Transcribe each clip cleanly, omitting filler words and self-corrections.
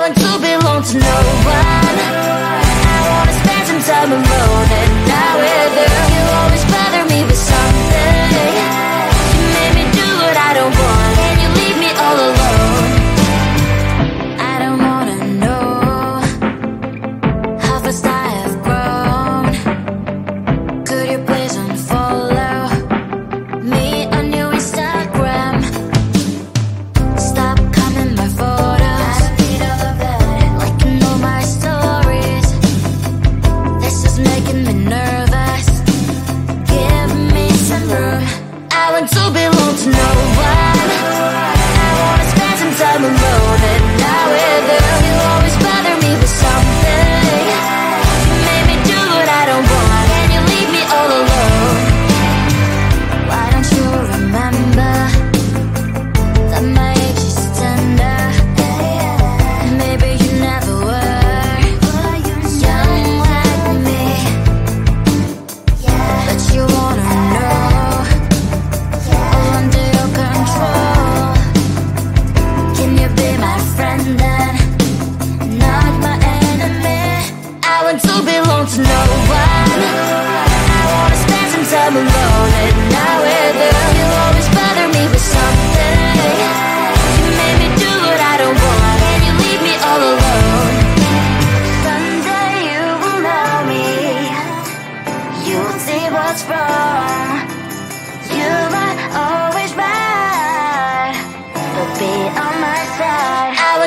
want to belong to no one. I wanna spend some time alone and not with her. You always bother me with something. You made me do what I don't want, and you leave me all alone. I don't want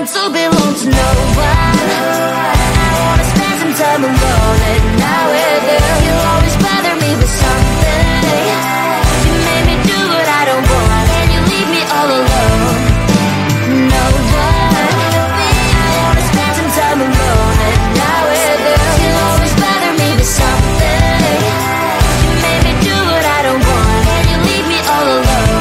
want to belong to no one. I wanna spend some time alone and not with you. You always bother me with something. You made me do what I don't want, and you leave me all alone. No one. I wanna spend some time alone and not with you. You always bother me with something. You made me do what I don't want, and you leave me all alone.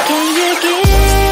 Can you give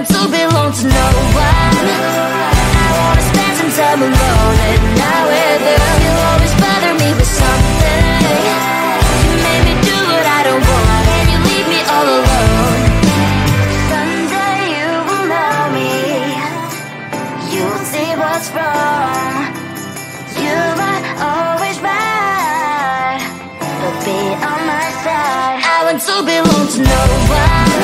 want to belong to no one. I wanna spend some time alone and not with you. You always bother me with something. You made me do what I don't want, and you leave me all alone. Someday you will know me. You'll see what's wrong. You are always right, but be on my side. I want to belong to no one.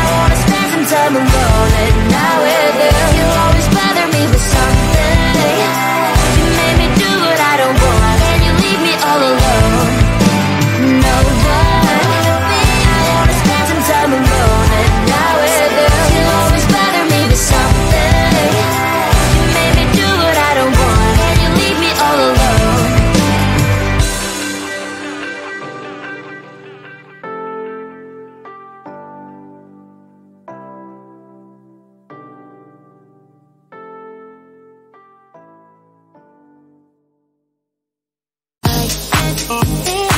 I wanna spend some time alone and not with you. You always bother me with something. You made me do what I don't want, and you leave me all alone. No one. I wanna spend some time alone and not with you. You always bother me with something. You made me do what I don't want, and you leave me all alone. I